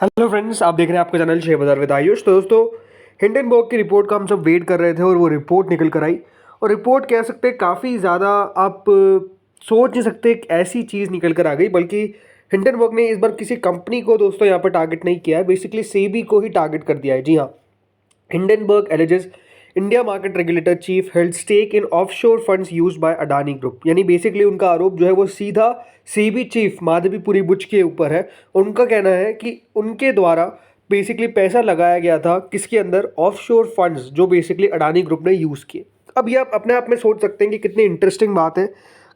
Hello friends, आप देख रहे हैं आपका चैनल शेयर बाजार विद आयुष। तो दोस्तों, हिंडनबर्ग की रिपोर्ट का हम सब वेट कर रहे थे और वो रिपोर्ट निकल कर आई। और रिपोर्ट कह सकते हैं काफ़ी ज़्यादा, आप सोच नहीं सकते एक ऐसी चीज़ निकल कर आ गई। बल्कि हिंडनबर्ग ने इस बार किसी कंपनी को दोस्तों यहाँ पर टारगेट नहीं किया है, बेसिकली सेबी को ही टारगेट कर दिया है। जी हाँ, Hindenburg alleges India market regulator chief held stake in offshore funds used by Adani group. यानी बेसिकली उनका आरोप जो है वो सीधा सेबी चीफ माधवीपुरी बुच के ऊपर है। उनका कहना है कि उनके द्वारा बेसिकली पैसा लगाया गया था किसके अंदर, ऑफशोर फंड्स, जो बेसिकली अडानी ग्रुप ने यूज़ किए। अब ये आप अपने आप में सोच सकते हैं कि कितनी इंटरेस्टिंग बात है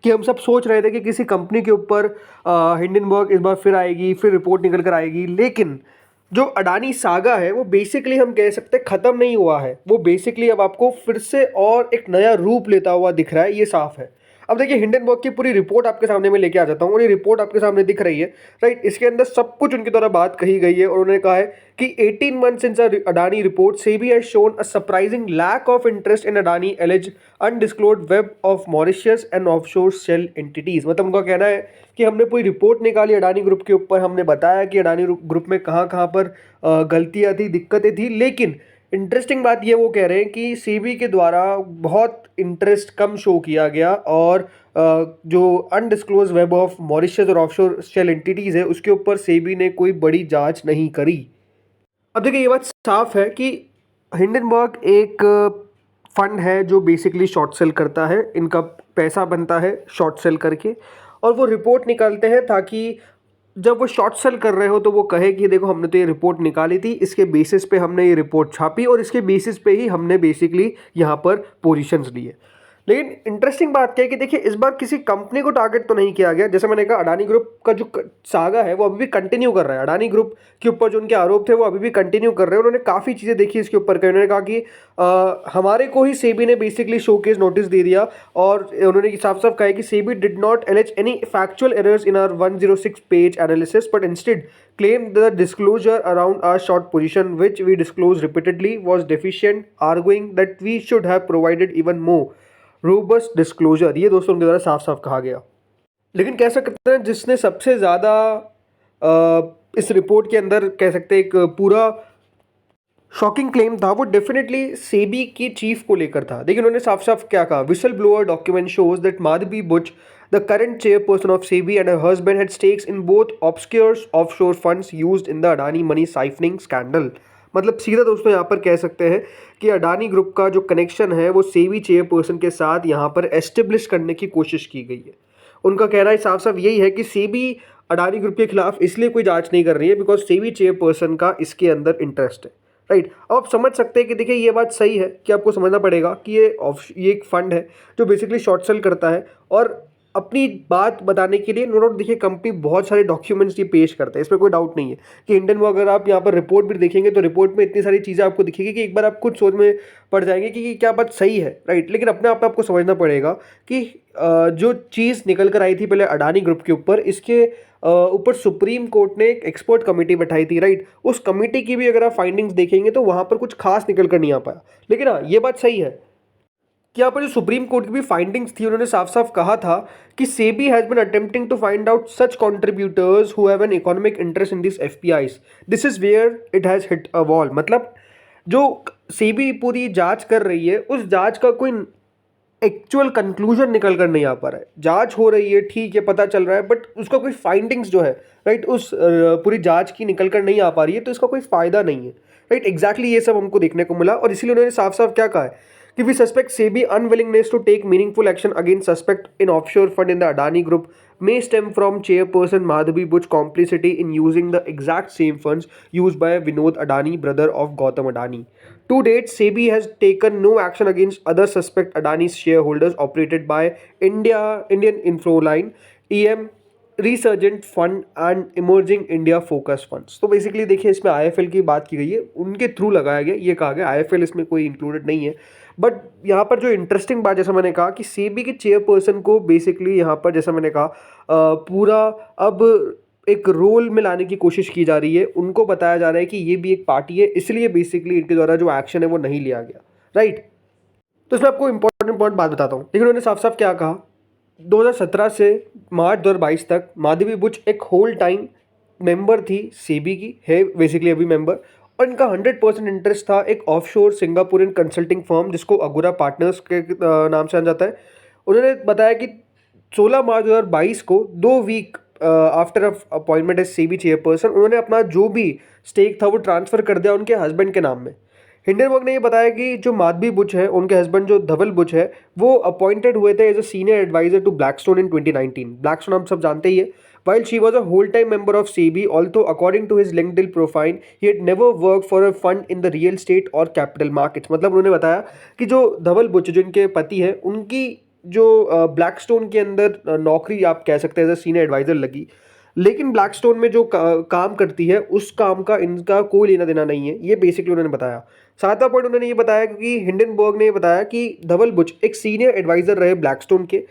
कि हम सब सोच रहे थे कि किसी कंपनी के ऊपर हिंडनबर्ग इस बार फिर आएगी, फिर रिपोर्ट निकल कर आएगी। लेकिन जो अडानी सागा है वो बेसिकली हम कह सकते हैं ख़त्म नहीं हुआ है। वो बेसिकली अब आपको फिर से और एक नया रूप लेता हुआ दिख रहा है, ये साफ है। अब देखिए, हिंडनबर्ग की पूरी रिपोर्ट आपके सामने मैं लेके आ जाता हूँ और ये रिपोर्ट आपके सामने दिख रही है, राइट। इसके अंदर सब कुछ उनके द्वारा बात कही गई है और उन्होंने कहा है कि 18 months since Adani report, SEBI has shown a surprising lack of interest in Adani alleged undisclosed web of Mauritius and offshore shell entities। मतलब उनका कहना है कि हमने पूरी रिपोर्ट निकाली अडानी ग्रुप के ऊपर, हमने बताया कि अडानी ग्रुप में कहाँ कहाँ पर गलतियाँ थी, दिक्कतें थी। लेकिन इंटरेस्टिंग बात ये वो कह रहे हैं कि सेबी के द्वारा बहुत इंटरेस्ट कम शो किया गया और जो अनडिस्क्लोज वेब ऑफ मॉरिशस और ऑफशोर शेल एंटिटीज़ है उसके ऊपर सेबी ने कोई बड़ी जांच नहीं करी। अब देखिए, ये बात साफ है कि हिंडनबर्ग एक फंड है जो बेसिकली शॉर्ट सेल करता है। इनका पैसा बनता है शॉर्ट सेल करके, और वो रिपोर्ट निकालते हैं ताकि जब वो शॉर्ट सेल कर रहे हो तो वो कहे कि देखो, हमने तो ये रिपोर्ट निकाली थी, इसके बेसिस पे हमने ये रिपोर्ट छापी और इसके बेसिस पे ही हमने बेसिकली यहाँ पर पोजीशंस लिए। लेकिन इंटरेस्टिंग बात क्या है कि देखिए, इस बार किसी कंपनी को टारगेट तो नहीं किया गया। जैसे मैंने कहा, अडानी ग्रुप का जो सागा है वो अभी भी कंटिन्यू कर रहा है। अडानी ग्रुप के ऊपर जो उनके आरोप थे वो अभी भी कंटिन्यू कर रहे हैं। उन्होंने काफ़ी चीज़ें देखी इसके ऊपर। उन्होंने कहा कि हमारे को ही सेबी ने बेसिकली शोकेस नोटिस दे दिया और उन्होंने साफ साफ कहा कि SEBI did not allege any factual errors in our 106 page analysis but instead claimed the disclosure around our short position, which we disclosed repeatedly, was deficient, arguing that we should have provided even more robust disclosure। ये दोस्तों उनके द्वारा साफ साफ कहा गया। लेकिन कह सकते हैं जिसने सबसे ज़्यादा इस रिपोर्ट के अंदर कह सकते हैं एक पूरा शॉकिंग क्लेम था, वो डेफिनेटली सेबी की चीफ को लेकर था। देखिए, उन्होंने साफ साफ क्या कहा, whistle blower document shows that Madhabi Buch, the current chairperson of SEBI, and her husband had stakes in both obscure offshore funds used in the Adani money siphoning scandal. मतलब सीधा दोस्तों यहाँ पर कह सकते हैं कि अडानी ग्रुप का जो कनेक्शन है वो सेबी चेयरपर्सन के साथ यहाँ पर एस्टेब्लिश करने की कोशिश की गई है। उनका कहना है साफ साफ यही है कि सेबी अडानी ग्रुप के खिलाफ इसलिए कोई जांच नहीं कर रही है बिकॉज सेबी चेयरपर्सन का इसके अंदर इंटरेस्ट है, राइट। अब आप समझ सकते हैं कि देखिए, ये बात सही है कि आपको समझना पड़ेगा कि ये एक फंड है जो बेसिकली शॉर्ट सेल करता है और अपनी बात बताने के लिए नो डाउट देखिए कंपनी बहुत सारे डॉक्यूमेंट्स ये पेश करता है, इसमें कोई डाउट नहीं है कि इंडियन वो, अगर आप यहाँ पर रिपोर्ट भी देखेंगे तो रिपोर्ट में इतनी सारी चीज़ें आपको दिखेगी कि एक बार आप खुद सोच में पड़ जाएंगे कि क्या बात सही है, राइट। लेकिन अपने आप में आपको समझना पड़ेगा कि जो चीज़ निकल कर आई थी पहले अडानी ग्रुप के ऊपर, इसके ऊपर सुप्रीम कोर्ट ने एक एक्सपर्ट कमेटी बैठाई थी, राइट। उस कमेटी की भी अगर आप फाइंडिंग्स देखेंगे तो वहाँ पर कुछ खास निकल कर नहीं आ पाया। लेकिन हाँ, ये बात सही है कि यहाँ पर जो सुप्रीम कोर्ट की भी फाइंडिंग्स थी, उन्होंने साफ साफ कहा था कि SEBI has been attempting to find out such contributors who have an economic interest in this FPIs, this is where it has hit a wall. मतलब जो सेबी पूरी जांच कर रही है उस जांच का कोई एक्चुअल कंक्लूजन निकल कर नहीं आ पा रहा है। जांच हो रही है, ठीक है, पता चल रहा है, बट उसका कोई फाइंडिंग्स जो है, राइट, उस पूरी जांच की निकल कर नहीं आ पा रही है, तो इसका कोई फायदा नहीं है, राइट। एग्जैक्टली ये सब हमको देखने को मिला और इसीलिए उन्होंने साफ साफ क्या कहा है कि we suspect SEBI unwillingness to take meaningful action against suspect in offshore fund in the Adani group may stem from chairperson Madhavi Buch complicity in using the exact same funds used by Vinod Adani, brother of Gautam Adani. To date, SEBI has taken no action against other suspect Adani's shareholders operated by Indian Infoline, EM, resurgent fund and emerging India focus funds. तो basically देखिए, इसमें IFL की बात की गई है, उनके through लगाया गया, ये कहा गया आईएफएल इसमें कोई इंक्लूडेड नहीं है। बट यहाँ पर जो इंटरेस्टिंग बात, जैसा मैंने कहा कि सेबी के चेयरपर्सन को बेसिकली यहाँ पर, जैसा मैंने कहा, पूरा अब एक रोल में लाने की कोशिश की जा रही है। उनको बताया जा रहा है कि ये भी एक पार्टी है, इसलिए बेसिकली इनके द्वारा जो एक्शन है वो नहीं लिया गया, राइट। तो इसमें आपको इंपॉर्टेंट पॉइंट बात बताता हूँ। लेकिन उन्होंने साफ साफ क्या कहा, 2017 से मार्च 2022 तक माधवी बुच एक होल टाइम मेंबर थी सेबी की, है बेसिकली अभी मेंबर, और इनका 100% इंटरेस्ट था एक ऑफशोर सिंगापुरियन कंसल्टिंग फर्म जिसको अगोरा पार्टनर्स के नाम से जाना जाता है। उन्होंने बताया कि 16 मार्च 2022 को 2 week after appointment as SEBI chairperson उन्होंने अपना जो भी स्टेक था वो ट्रांसफ़र कर दिया उनके हस्बैंड के नाम में। हिंडनबर्ग ने ये बताया कि जो माधवी बुच है, उनके हस्बैंड जो धवल बुच है, वो अपॉइंटेड हुए थे as a senior advisor to Blackstone in 2019। Blackstone हम सब जानते ही है। While she was a whole-time member of SEBI, although according to his LinkedIn profile, he had never worked for a fund in the real estate or capital markets। मतलब उन्होंने बताया कि जो धवल बुच जो इनके पति है, उनकी जो ब्लैकस्टोन के अंदर नौकरी आप कह सकते हैं एज अ सीनियर एडवाइजर लगी, लेकिन ब्लैकस्टोन में जो काम करती है उस काम का इनका कोई लेना देना नहीं है, ये बेसिकली उन्होंने बताया। सातवां पॉइंट उन्होंने ये बताया क्योंकि हिंडनबर्ग ने ये बताया कि धवल बुच एक सीनियर एडवाइजर रहे ब्लैकस्टोन के,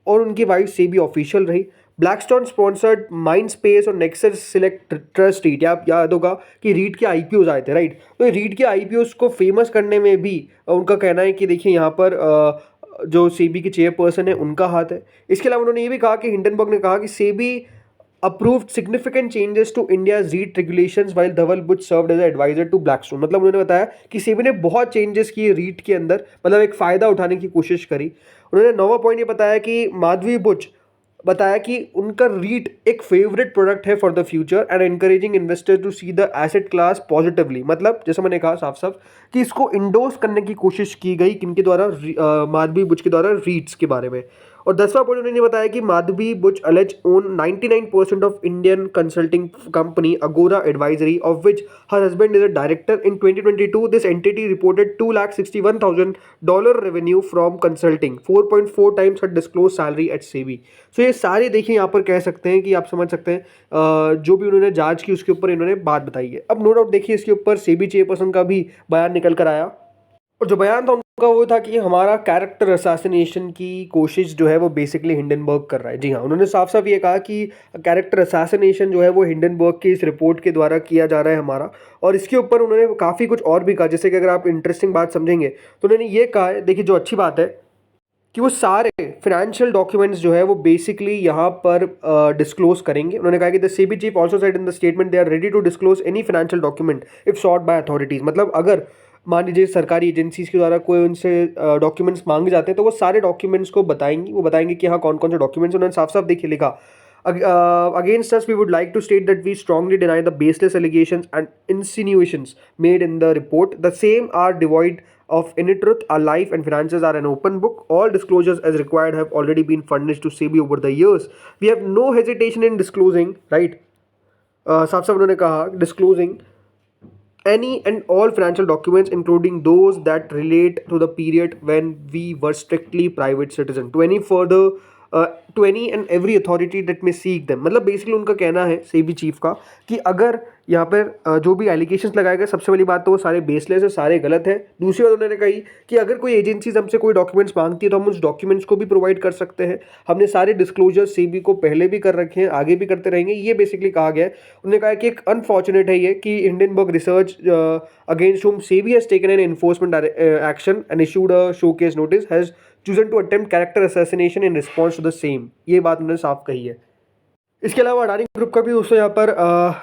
और उनकी वाइफ सेबी ऑफिशियल रही। ब्लैकस्टोन स्पॉन्सर्ड माइंड स्पेस और नेक्सस सिलेक्ट ट्रस्ट रीट, आप याद होगा कि रीट के आईपीओज आए थे, राइट। तो रीट के आईपीओज को फेमस करने में भी उनका कहना है कि देखिए यहाँ पर जो सेबी के चेयरपर्सन है उनका हाथ है। इसके अलावा उन्होंने ये भी कहा कि हिंडनबर्ग ने कहा कि SEBI approved significant changes to India's REIT regulations while Dhaval Buch served as an advisor to Blackstone। मतलब उन्होंने बताया कि सेबी ने बहुत चेंजेस किए रीट के अंदर, मतलब एक फ़ायदा उठाने की कोशिश करी। उन्होंने नौवां पॉइंट ये बताया कि माधवी बुच बताया कि उनका रीट एक फेवरेट प्रोडक्ट है for the future and encouraging investor to see the asset class positively. मतलब जैसे मैंने कहा साफ साफ कि इसको इंडोर्स करने की कोशिश की गई किनके द्वारा, माधवी बुच के द्वारा रीट्स के बारे में। और 10वां पॉइंट उन्होंने बताया कि Madhabi Buch allege own 99% of Indian consulting company Agora Advisory, of which her husband is a director. In 2022 this entity reported $261,000 revenue from consulting, 4.4 times her disclose salary at SEBI. So ये सारे देखिए यहाँ पर कह सकते हैं कि आप समझ सकते हैं जो भी उन्होंने जांच की उसके ऊपर इन्होंने बात बताई है। अब नो डाउट देखिए इसके ऊपर सेबी चेयरपर्सन का भी बयान निकल कर आया, और जो बयान था उनका वो था कि हमारा कैरेक्टर असैसिनेशन की कोशिश जो है वो बेसिकली हिंडनबर्ग कर रहा है। जी हाँ, उन्होंने साफ साफ ये कहा कि कैरेक्टर असैसिनेशन जो है वो हिंडनबर्ग की इस रिपोर्ट के द्वारा किया जा रहा है हमारा। और इसके ऊपर उन्होंने काफ़ी कुछ और भी कहा, जैसे कि अगर आप इंटरेस्टिंग बात समझेंगे तो उन्होंने ये कहा है, देखिए जो अच्छी बात है कि वो सारे फाइनेंशियल डॉक्यूमेंट्स जो है वो बेसिकली यहाँ पर डिस्क्लोज करेंगे। उन्होंने कहा कि the SEBI chief also said in the statement they are ready to disclose any financial document if sought by authorities. मतलब अगर मान लीजिए सरकारी एजेंसीज के द्वारा कोई उनसे डॉक्यूमेंट्स मांगे जाते हैं तो वो सारे डॉक्यूमेंट्स को बताएंगी, वो बताएंगे कि हाँ कौन कौन से डॉक्यूमेंट्स। उन्होंने साफ साफ देखिए लिखा, against us we would like to state that we strongly deny the baseless allegations and insinuations made in the report. The same are devoid of any truth. Our life and finances are an open book. All disclosures as required have already been furnished to SEBI over the years. We have no hesitation in disclosing, right? साफ साफ उन्होंने कहा disclosing any and all financial documents including those that relate to the period when we were strictly private citizen to any further to any and every authority that may seek them। मतलब basically उनका कहना है SEBI chief का कि अगर यहाँ पर जो भी एलिगेशंस लगाए गए, सबसे बड़ी बात तो वो सारे बेसलेस है, सारे गलत है। दूसरी बात उन्होंने कही कि अगर कोई एजेंसीज हमसे कोई डॉक्यूमेंट्स मांगती है तो हम उस डॉक्यूमेंट्स को भी प्रोवाइड कर सकते हैं। हमने सारे डिस्क्लोजर सेबी को पहले भी कर रखे हैं, आगे भी करते रहेंगे, ये बेसिकली कहा गया है। उन्होंने कहा कि एक अनफॉर्चुनेट है ये कि Hindenburg research against whom SEBI has taken an enforcement action and issued a showcase notice has chosen to attempt character assassination in response to the same। ये बात उन्होंने साफ कही है। इसके अलावा अडानी ग्रुप का भी दोस्तों यहाँ पर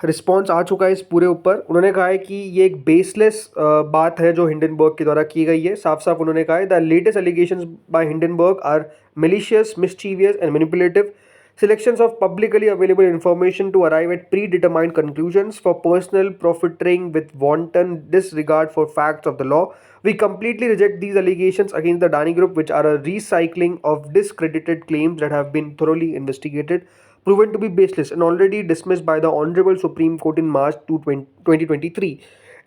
रिस्पॉन्स आ चुका है इस पूरे ऊपर। उन्होंने कहा है कि ये एक बेसलेस बात है जो हिंडनबर्ग के द्वारा की गई है। साफ साफ उन्होंने कहा है the latest allegations by Hindenburg are malicious, mischievous and manipulative selections of publicly available information to arrive at predetermined conclusions for personal profiteering with wanton disregard for facts of the law. We completely reject these allegations against the Adani Group, which are a recycling of discredited claims that have been thoroughly investigated, proven to be baseless, and already dismissed by the Honorable Supreme Court in March 2023.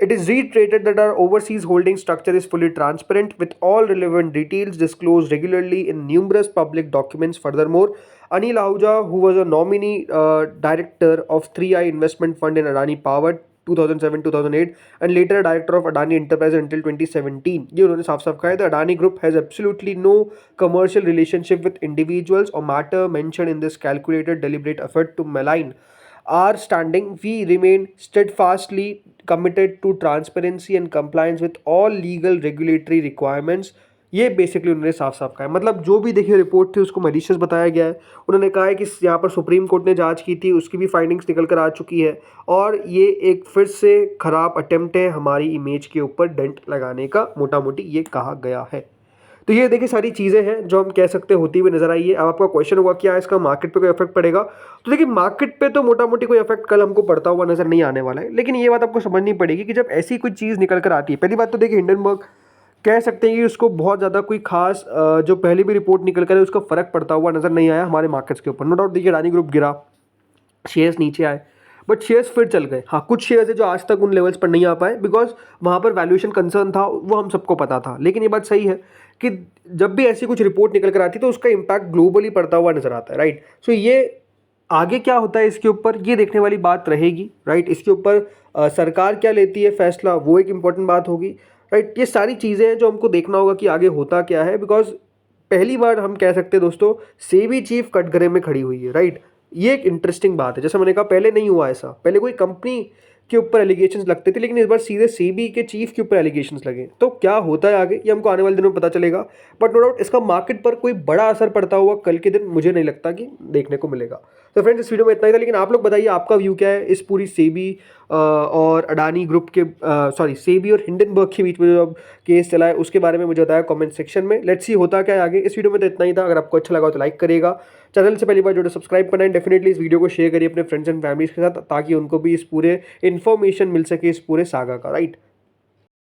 It is reiterated that our overseas holding structure is fully transparent, with all relevant details disclosed regularly in numerous public documents. Furthermore, Anil Ahuja, who was a nominee director of 3i Investment Fund in Adani Power 2007-2008 and later a director of Adani Enterprises until 2017, ये उन्होंने साफ साफ कहा है, the Adani Group has absolutely no commercial relationship with individuals or matter mentioned in this calculated deliberate effort to malign our standing. We remain steadfastly committed to transparency and compliance with all legal regulatory requirements. ये basically उन्होंने साफ साफ कहा है। मतलब जो भी देखिए रिपोर्ट थी उसको मैलिशियस बताया गया है। उन्होंने कहा है कि यहाँ पर सुप्रीम कोर्ट ने जांच की थी, उसकी भी फाइंडिंग्स निकल कर आ चुकी है और ये एक फिर से खराब अटेम्प्ट है हमारी इमेज के ऊपर डेंट लगाने का, मोटा मोटी ये कहा गया है। तो ये देखिए सारी चीज़ें हैं जो हम कह सकते होती हुई नजर आई है। अब आपका क्वेश्चन होगा क्या इसका मार्केट पे कोई इफेक्ट पड़ेगा? तो देखिए मार्केट पे तो मोटा मोटी कोई इफेक्ट कल हमको पड़ता हुआ नजर नहीं आने वाला है, लेकिन ये बात आपको समझनी पड़ेगी कि जब ऐसी कोई चीज़ निकल कर आती है, पहली बात तो देखिए हिंडनबर्ग कह सकते हैं कि उसको बहुत ज़्यादा कोई खास जो पहली भी रिपोर्ट निकल कर है उसका फर्क पड़ता हुआ नजर नहीं आया हमारे मार्केट्स के ऊपर। नो डाउट देखिए अडानी ग्रुप गिरा, शेयर्स नीचे आए, बट शेयर्स फिर चल गए। हाँ कुछ शेयर्स है जो आज तक उन लेवल्स पर नहीं आ पाए बिकॉज वहाँ पर वैल्यूएशन कंसर्न था, वो हम सबको पता था। लेकिन ये बात सही है कि जब भी ऐसी कुछ रिपोर्ट निकल कर आती है तो उसका इम्पैक्ट ग्लोबली पड़ता हुआ नजर आता है, राइट। सो ये आगे क्या होता है इसके ऊपर ये देखने वाली बात रहेगी, राइट। इसके ऊपर सरकार क्या लेती है फैसला, वो एक इंपॉर्टेंट बात होगी, राइट। ये सारी चीज़ें हैं जो हमको देखना होगा कि आगे होता क्या है, बिकॉज पहली बार हम कह सकते हैं दोस्तों सेबी चीफ कटघरे में खड़ी हुई है, राइट। ये एक इंटरेस्टिंग बात है। जैसे मैंने कहा पहले नहीं हुआ ऐसा, पहले कोई कंपनी के ऊपर एलिगेशंस लगते थे, लेकिन इस बार सीधे सेबी के चीफ के ऊपर एलिगेशंस लगे। तो क्या होता है आगे ये हमको आने वाले दिनों में पता चलेगा, बट नो डाउट इसका मार्केट पर कोई बड़ा असर पड़ता हुआ कल के दिन मुझे नहीं लगता कि देखने को मिलेगा। तो फ्रेंड्स इस वीडियो में इतना ही था, लेकिन आप लोग बताइए आपका व्यू क्या है इस पूरी सेबी और अडानी ग्रुप के सॉरी सेबी और हिंडनबर्ग के बीच में जो अब केस चला है उसके बारे में मुझे बताया कमेंट सेक्शन में। लेट्स सी होता क्या है आगे। इस वीडियो में तो इतना ही था। अगर आपको अच्छा लगा तो लाइक करिएगा, चैनल से पहली बार जुड़े सब्सक्राइब करना है, डेफिनेटली इस वीडियो को शेयर करिए अपने फ्रेंड्स एंड फैमिलीज के साथ ताकि उनको भी इस पूरे इन्फॉर्मेशन मिल सके इस पूरे सागा का, राइट।